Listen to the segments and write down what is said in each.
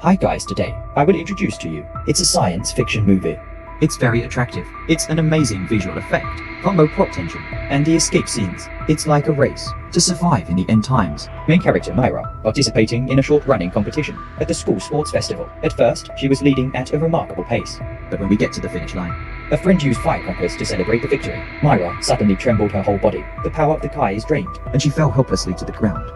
Hi guys, today I will introduce to you. It's a science fiction movie. It's very attractive. It's an amazing visual effect, combo plot tension, And the escape scenes. It's like a race. to survive in the end times. Main character Myra, participating in a short running competition at the school sports festival. At first, she was leading at a remarkable pace. But when we get to the finish line, A friend used firecrackers to celebrate the victory. Myra suddenly trembled her whole body. The power of the Kai is drained. and she fell helplessly to the ground.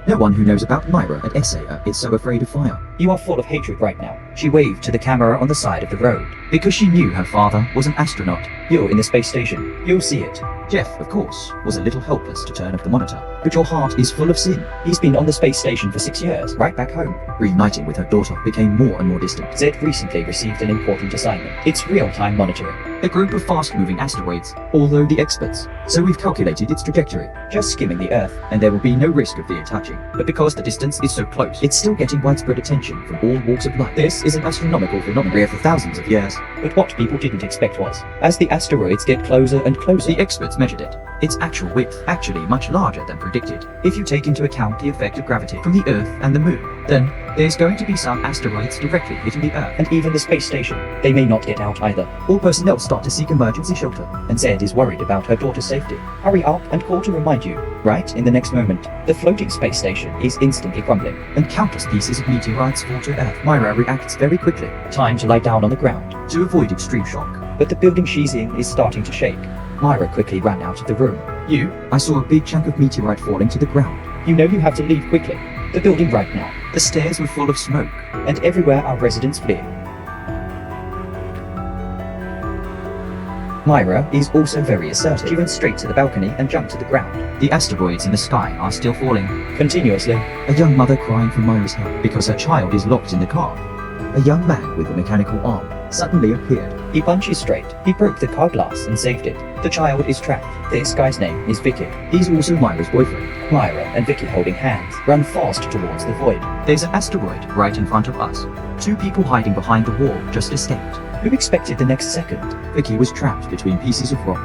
No one who knows about Myra at AsteroidEarth is so afraid of fire, You are full of hatred right now. She waved to the camera on the side of the road. because she knew her father was an astronaut. You're in the space station. You'll see it. Jeff, of course, was a little helpless to turn off the monitor. But your heart is full of sin. He's been on the space station for 6 years, right back home. Reuniting with her daughter became more and more distant. Zed recently received an important assignment. It's real-time monitoring. A group of fast-moving asteroids, although the experts. So we've calculated its trajectory, Just skimming the Earth. and there will be no risk of the touching. But because the distance is so close, it's still getting widespread attention from all walks of life. This is an astronomical phenomenon rare for thousands of years. But what people didn't expect was, as the asteroids get closer and closer, The experts measured it. Its actual width actually much larger than predicted. If you take into account the effect of gravity from the Earth and the Moon, then there's going to be some asteroids directly hitting the Earth. and even the space station, they may not get out either. All personnel start to seek emergency shelter. And Zed is worried about her daughter's safety. Hurry up and call to remind you. Right in the next moment, the floating space station is instantly crumbling. And countless pieces of meteorites fall to Earth. Myra reacts very quickly Time to lie down on the ground. to avoid extreme shock. But the building she's in is starting to shake. Myra quickly ran out of the room. I saw a big chunk of meteorite falling to the ground. You know you have to leave quickly. The building right now. The stairs were full of smoke. And everywhere are residents fleeing. Myra is also very assertive. She went straight to the balcony and jumped to the ground. The asteroids in the sky are still falling. Continuously. A young mother crying for Myra's help because her child is locked in the car. A young man with a mechanical arm suddenly appeared. He punches straight. He broke the car glass and saved it. The child is trapped. This guy's name is Vicky. He's also Myra's boyfriend. Myra and Vicky, holding hands, run fast towards the void. There's an asteroid right in front of us. Two people hiding behind the wall just escaped. Who expected the next second? Vicky was trapped between pieces of rock.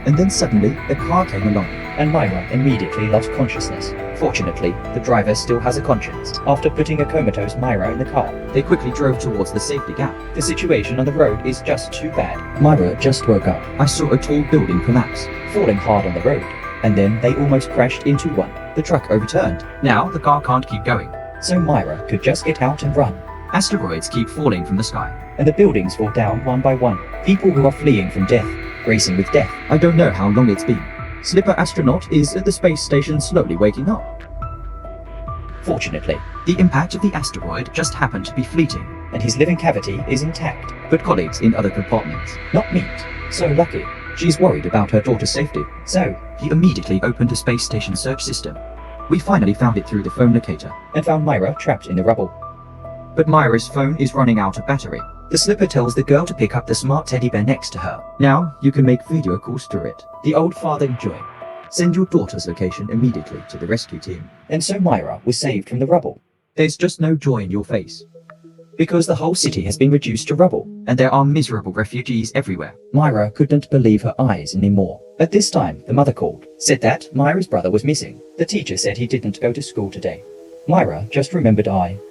And then suddenly, a car came along. And Myra immediately lost consciousness. Fortunately, the driver still has a conscience. After putting a comatose Myra in the car, They quickly drove towards the safety gap. the situation on the road is just too bad. Myra just woke up, I saw a tall building collapse. falling hard on the road. And then they almost crashed into one. The truck overturned. Now the car can't keep going. So Myra could just get out and run. Asteroids keep falling from the sky. And the buildings fall down one by one. People who are fleeing from death, racing with death. I don't know how long it's been. Slipper astronaut is at the space station slowly waking up. Fortunately, The impact of the asteroid just happened to be fleeting, and his living cavity is intact. but colleagues in other compartments. Not meat. So lucky. She's worried about her daughter's safety. So, He immediately opened a space station search system. We finally found it through the phone locator, and found Myra trapped in the rubble. but Myra's phone is running out of battery. The slipper tells the girl to pick up the smart teddy bear next to her. Now you can make video calls through it. The old father Joy. Send your daughter's location immediately to the rescue team. And so Myra was saved from the rubble. There's just no joy in your face, Because the whole city has been reduced to rubble. and there are miserable refugees everywhere. Myra couldn't believe her eyes anymore. At this time, the mother called, said that Myra's brother was missing. The teacher said he didn't go to school today. Myra just remembered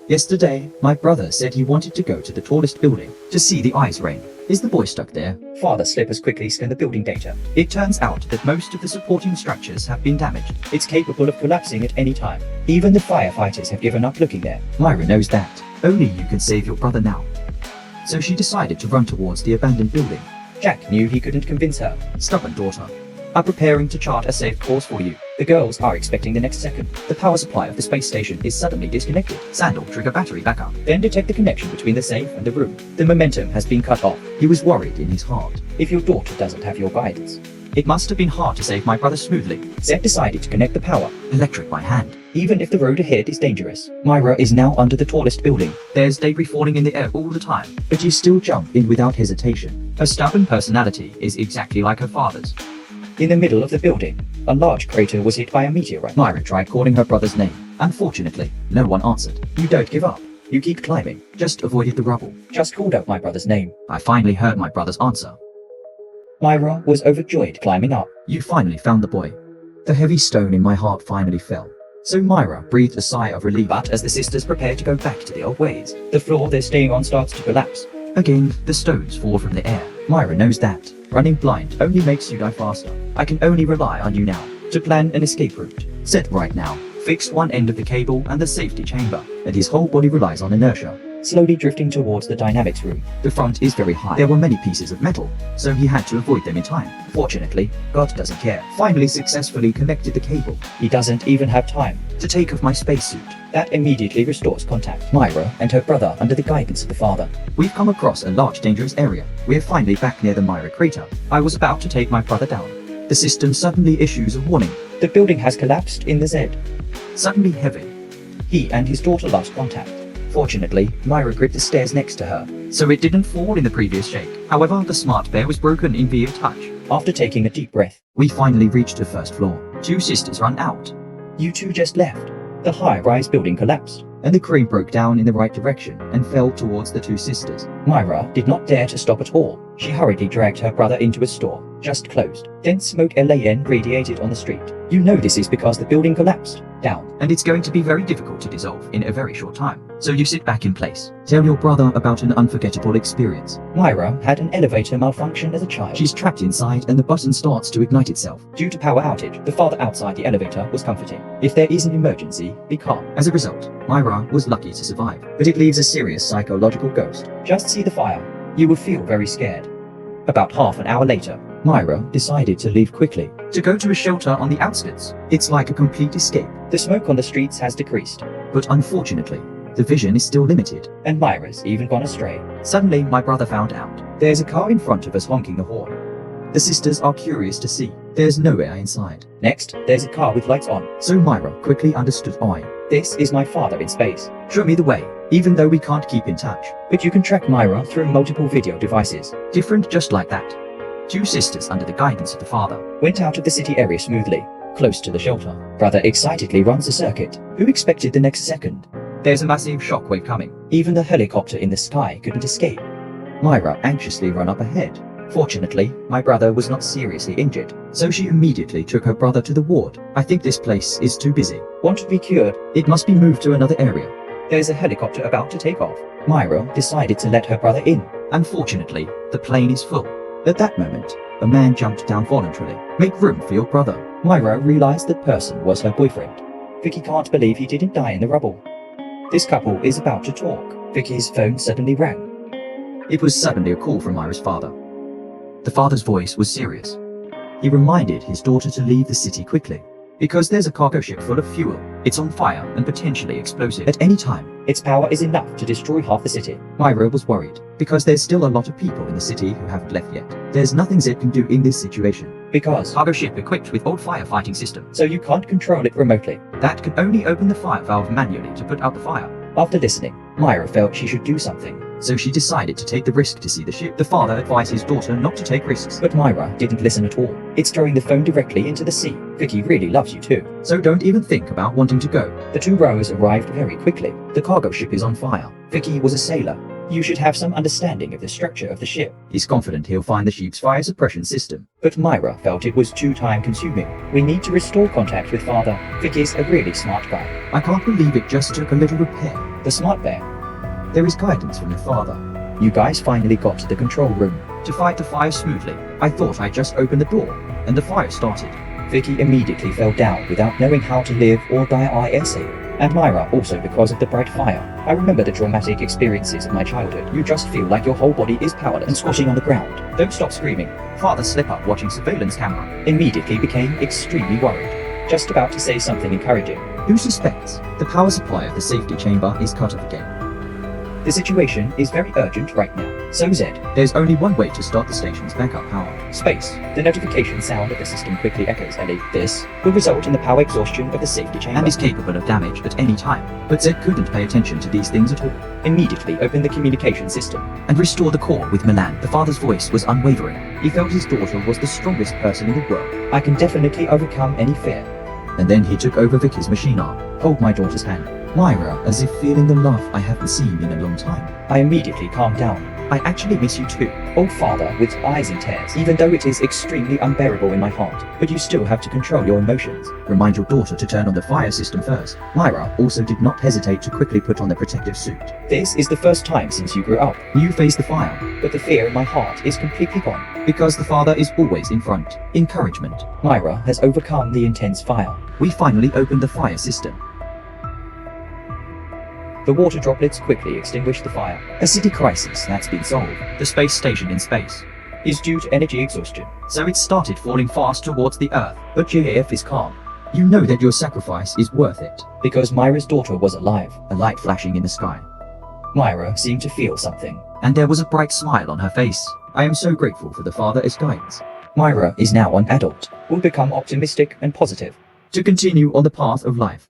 Yesterday, my brother said he wanted to go to the tallest building to see the ice rain. Is the boy stuck there? Father Slippers quickly scanned the building data. It turns out that most of the supporting structures have been damaged. It's capable of collapsing at any time. Even the firefighters have given up looking there. Myra knows that. Only you can save your brother now. So she decided to run towards the abandoned building. Jack knew he couldn't convince her. Stubborn daughter. I'm preparing to chart a safe course for you. The girls are expecting the next second. The power supply of the space station is suddenly disconnected. Sandal trigger battery backup. Then detect the connection between the safe and the room. The momentum has been cut off. He was worried in his heart. If your daughter doesn't have your guidance. It must have been hard to save my brother smoothly. Zed decided to connect the power. Electric by hand. Even if the road ahead is dangerous. Myra is now under the tallest building. There's debris falling in the air all the time. But you still jump in without hesitation. Her stubborn personality is exactly like her father's. In the middle of the building, a large crater was hit by a meteorite. Myra tried calling her brother's name. Unfortunately, no one answered. You don't give up. You keep climbing. Just avoided the rubble. Just called out my brother's name. I finally heard my brother's answer. Myra was overjoyed climbing up. You finally found the boy. The heavy stone in my heart finally fell. So Myra breathed a sigh of relief. But as the sisters prepare to go back to the old ways, the floor they're staying on starts to collapse. Again, the stones fall from the air. Myra knows that running blind only makes you die faster. I can only rely on you now to plan an escape route. Set right now. Fix one end of the cable and the safety chamber, and his whole body relies on inertia. Slowly drifting towards the dynamics room. The front is very high. There were many pieces of metal, so he had to avoid them in time. Fortunately, God doesn't care. Finally successfully connected the cable. He doesn't even have time To take off my spacesuit. That immediately restores contact. Myra and her brother under the guidance of the father. We've come across a large dangerous area. We're finally back near the Myra crater. I was about to take my brother down. The system suddenly issues a warning. The building has collapsed in the Z. Suddenly heavy. He and his daughter lost contact. Fortunately, Myra gripped the stairs next to her. So it didn't fall in the previous shake. However, the smart bear was broken in via touch. After taking a deep breath, We finally reached the first floor. Two sisters run out, you two just left. The high-rise building collapsed. and the crane broke down in the right direction and fell towards the two sisters. Myra did not dare to stop at all. She hurriedly dragged her brother into a store, just closed. Then smoke LAN radiated on the street. You know this is because the building collapsed. Down. And it's going to be very difficult to dissolve in a very short time. So you sit back in place. Tell your brother about an unforgettable experience. Myra had an elevator malfunction as a child. She's trapped inside and the button starts to ignite itself. Due to power outage, the father outside the elevator was comforting. If there is an emergency, be calm. As a result, Myra was lucky to survive. But it leaves a serious psychological ghost. Just see the fire. You will feel very scared. About half an hour later, Myra decided to leave quickly. To go to a shelter on the outskirts, it's like a complete escape. The smoke on the streets has decreased, But unfortunately, the vision is still limited. and Myra's even gone astray. Suddenly, my brother found out. There's a car in front of us honking the horn. The sisters are curious to see. There's nowhere inside. Next, there's a car with lights on. So Myra quickly understood why. This is my father in space. Show me the way, even though we can't keep in touch. But you can track Myra through multiple video devices. Different just like that. Two sisters under the guidance of the father. Went out of the city area smoothly, close to the shelter. Brother excitedly runs the circuit. Who expected the next second? There's a massive shockwave coming. Even the helicopter in the sky couldn't escape. Myra anxiously ran up ahead. Fortunately, my brother was not seriously injured, so she immediately took her brother to the ward. I think this place is too busy. Want to be cured? It must be moved to another area. There's a helicopter about to take off. Myra decided to let her brother in. Unfortunately, the plane is full. At that moment, a man jumped down voluntarily. Make room for your brother. Myra realized that person was her boyfriend. Vicky can't believe he didn't die in the rubble. This couple is about to talk. Vicky's phone suddenly rang. It was suddenly a call from Myra's father. The father's voice was serious. He reminded his daughter to leave the city quickly, because there's a cargo ship full of fuel. It's on fire and potentially explosive at any time. Its power is enough to destroy half the city. Myra was worried, because there's still a lot of people in the city who haven't left yet. There's nothing Zed can do in this situation. Because, Cargo ship equipped with old firefighting system. so you can't control it remotely. That can only open the fire valve manually to put out the fire. After listening, Myra felt she should do something. So she decided to take the risk to see the ship. The father advised his daughter not to take risks. But Myra didn't listen at all. It's throwing the phone directly into the sea. Vicky really loves you too. So don't even think about wanting to go. The two rowers arrived very quickly. The cargo ship is on fire. Vicky was a sailor. You should have some understanding of the structure of the ship. He's confident he'll find the ship's fire suppression system. But Myra felt it was too time consuming. We need to restore contact with father. Vicky's a really smart guy. I can't believe it just took a little repair. The smart bear. There is guidance from the father. You guys finally got to the control room. To fight the fire smoothly, I thought I just opened the door, and the fire started. Vicky immediately fell down without knowing how to live or die ISA. And Myra also because of the bright fire. I remember the traumatic experiences of my childhood. You just feel like your whole body is powerless and squashing on the ground. Don't stop screaming. Father slept up watching surveillance camera. Immediately became extremely worried. Just about to say something encouraging. Who suspects? The power supply of the safety chamber is cut off again. The situation is very urgent right now. So Zed, There's only one way to start the station's backup power. space. The notification sound of the system quickly echoes, Ellie. This will result in the power exhaustion of the safety chamber. And is capable of damage at any time. But Zed couldn't pay attention to these things at all. Immediately open the communication system. And restore the core with Milan. The father's voice was unwavering. He felt his daughter was the strongest person in the world. I can definitely overcome any fear. And then he took over Vicky's machine arm. Hold my daughter's hand. Myra, as if feeling the love I haven't seen in a long time. I immediately calmed down. I actually miss you too. Oh father, with eyes in tears, even though it is extremely unbearable in my heart, but you still have to control your emotions. Remind your daughter to turn on the fire system first. Myra also did not hesitate to quickly put on the protective suit. This is the first time since you grew up, You face the fire, but the fear in my heart is completely gone. because the father is always in front. Encouragement. Myra has overcome the intense fire. We finally opened the fire system. The water droplets quickly extinguish the fire. A city crisis that's been solved. The space station in space. Is due to energy exhaustion. So it started falling fast towards the Earth. But JF is calm, You know that your sacrifice is worth it. because Myra's daughter was alive. A light flashing in the sky. Myra seemed to feel something. And there was a bright smile on her face. I am so grateful for the father's guidance. Myra is now an adult, will become optimistic and positive. To continue on the path of life.